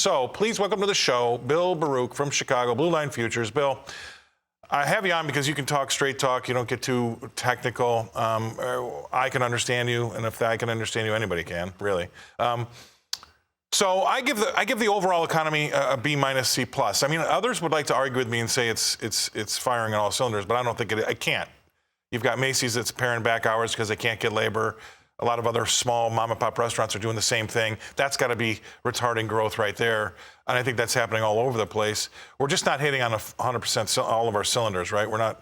So please welcome to the show, Bill Baruch from Chicago, Blue Line Futures. Bill, I have you on because you can talk straight talk. You don't get too technical. I can understand you, and if I can understand you, anybody can, really. So I give the overall economy a B minus C plus. I mean, others would like to argue with me and say it's firing on all cylinders, but I don't think I can't. You've got Macy's that's paring back hours because they can't get labor. A lot of other small mom and pop restaurants are doing the same thing. That's got to be retarding growth right there. And I think that's happening all over the place. We're just not hitting on 100% all of our cylinders, right? We're not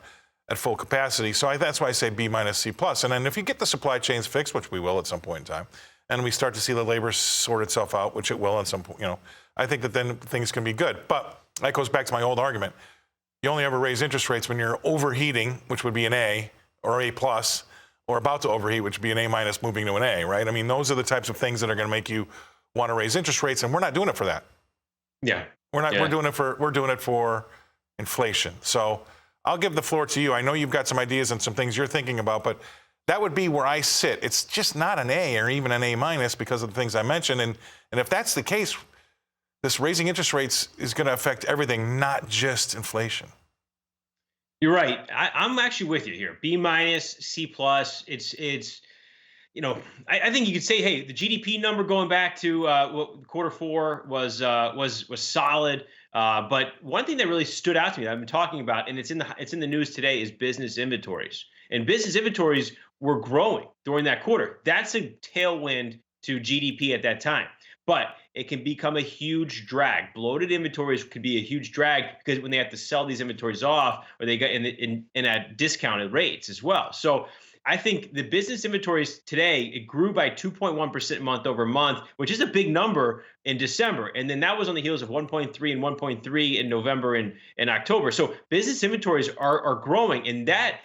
at full capacity. So that's why I say B minus C plus. And then if you get the supply chains fixed, which we will at some point in time, and we start to see the labor sort itself out, which it will at some point, I think that then things can be good. But that goes back to my old argument. You only ever raise interest rates when you're overheating, which would be an A or A plus, or about to overheat, which would be an A minus moving to an A, right? I mean, those are the types of things that are going to make you want to raise interest rates, and we're not doing it for that. Yeah. We're not. Yeah. We're doing it for inflation. So I'll give the floor to you. I know you've got some ideas and some things you're thinking about, but that would be where I sit. It's just not an A or even an A minus because of the things I mentioned. And if that's the case, this raising interest rates is going to affect everything, not just inflation. You're right. I'm actually with you here. B minus, C plus. It's I think you could say, hey, the GDP number going back to quarter four was solid. But one thing that really stood out to me that I've been talking about, and it's in the news today, is business inventories. And business inventories were growing during that quarter. That's a tailwind to GDP at that time. But it can become a huge drag. Bloated inventories could be a huge drag because when they have to sell these inventories off, or they get in at discounted rates as well. So I think the business inventories today, it grew by 2.1% month over month, which is a big number in December. And then that was on the heels of 1.3 and 1.3 in November and October. So business inventories are growing, and that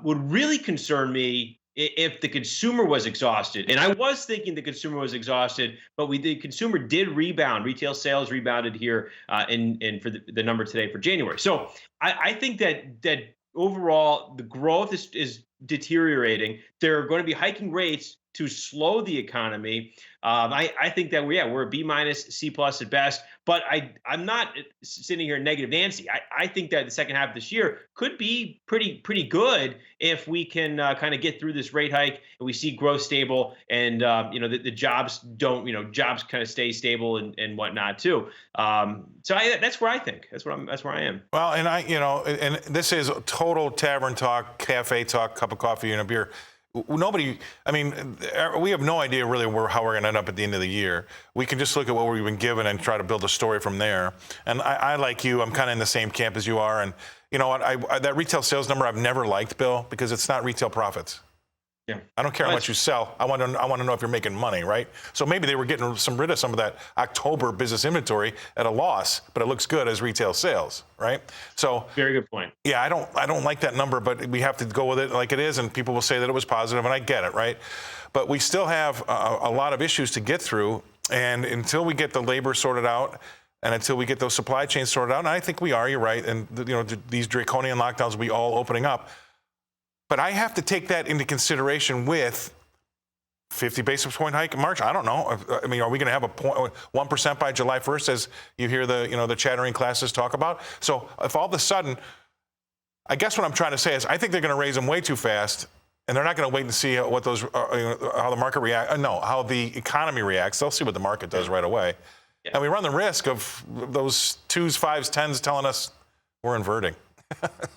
would really concern me if the consumer was exhausted. And I was thinking the consumer was exhausted, but the consumer did rebound. Retail sales rebounded here in for the number today for January. So I think that overall the growth is deteriorating. They're going to be hiking rates to slow the economy. I think that we're a B minus, C plus at best, but I'm not sitting here negative Nancy. I think that the second half of this year could be pretty good if we can kind of get through this rate hike and we see growth stable, and the jobs jobs kind of stay stable and whatnot too. So that's where I think that's where I am. Well, and and this is total tavern talk, cafe talk, cup of coffee and a beer. We have no idea really how we're going to end up at the end of the year. We can just look at what we've been given and try to build a story from there. And I like you, I'm kind of in the same camp as you are. And you know what, that retail sales number I've never liked, Bill, because it's not retail profits. Yeah. I don't care how much you sell. I want to know if you're making money, right? So maybe they were getting rid of some of that October business inventory at a loss, but it looks good as retail sales, right? So very good point. Yeah, I don't like that number, but we have to go with it like it is, and people will say that it was positive, and I get it, right? But we still have a lot of issues to get through, and until we get the labor sorted out, and until we get those supply chains sorted out, and I think we are, you're right, and these draconian lockdowns will be all opening up. But I have to take that into consideration with 50 basis point hike in March. I don't know. I mean, are we going to have 1% by July 1st, as you hear the chattering classes talk about? So if all of a sudden, I guess what I'm trying to say is I think they're going to raise them way too fast, and they're not going to wait and see what those how the market reacts. No, how the economy reacts. They'll see what the market does right away, and we run the risk of those 2s, 5s, 10s telling us we're inverting.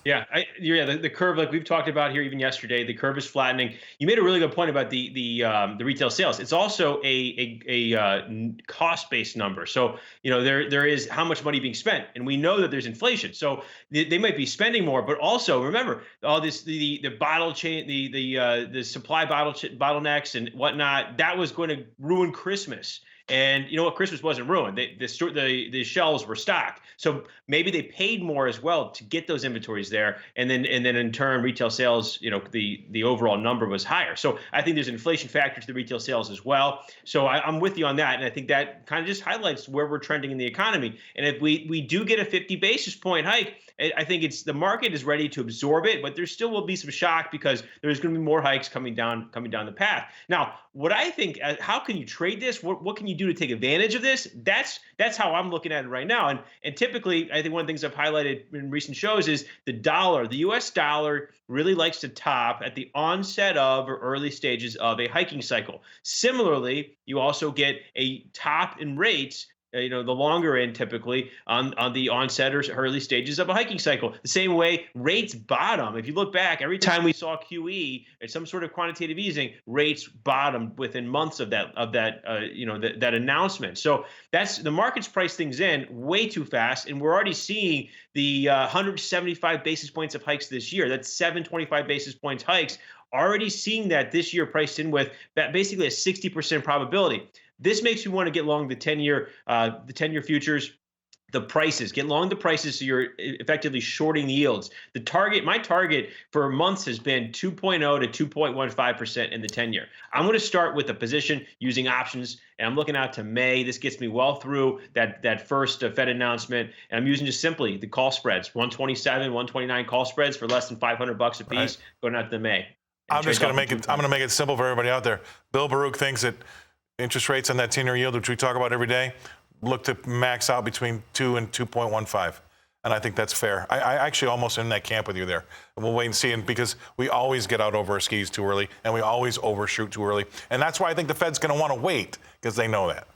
The curve, like we've talked about here even yesterday, the curve is flattening. You made a really good point about the retail sales. It's also a cost-based number. So there is how much money being spent, and we know that there's inflation. So they might be spending more, but also remember all this the bottle chain, the supply bottlenecks and whatnot. That was going to ruin Christmas. And you know what? Christmas wasn't ruined. The shelves were stocked. So maybe they paid more as well to get those inventories there. And then in turn, retail sales, the overall number was higher. So I think there's an inflation factor to the retail sales as well. So I'm with you on that. And I think that kind of just highlights where we're trending in the economy. And if we do get a 50 basis point hike, I think the market is ready to absorb it, but there still will be some shock because there's going to be more hikes coming down the path. Now, what I think, how can you trade this? What can you do to take advantage of this? That's how I'm looking at it right now. And typically, I think one of the things I've highlighted in recent shows is the U.S. dollar really likes to top at the onset of or early stages of a hiking cycle. Similarly, you also get a top in rates, the longer end typically on the onset or early stages of a hiking cycle. The same way rates bottom. If you look back, every time we saw QE or some sort of quantitative easing, rates bottomed within months of that announcement. So that's the market's priced things in way too fast, and we're already seeing the 175 basis points of hikes this year. That's 725 basis points hikes. Already seeing that this year priced in with basically a 60% probability. This makes you want to get long the 10-year futures, the prices. Get long the prices so you're effectively shorting the yields. My target for months has been 2.0 to 2.15% in the 10-year. I'm going to start with a position using options, and I'm looking out to May. This gets me well through that first Fed announcement, and I'm using just simply the call spreads, 127, 129 call spreads for less than $500 a piece, going out to May. I'm going to make it simple for everybody out there. Bill Baruch thinks that interest rates on that 10-year yield, which we talk about every day, look to max out between 2 and 2.15. And I think that's fair. I actually almost in that camp with you there. We'll wait and see, and because we always get out over our skis too early, and we always overshoot too early. And that's why I think the Fed's going to want to wait, because they know that.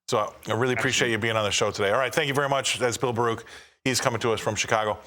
So I really appreciate you being on the show today. All right, thank you very much. That's Bill Baruch. He's coming to us from Chicago.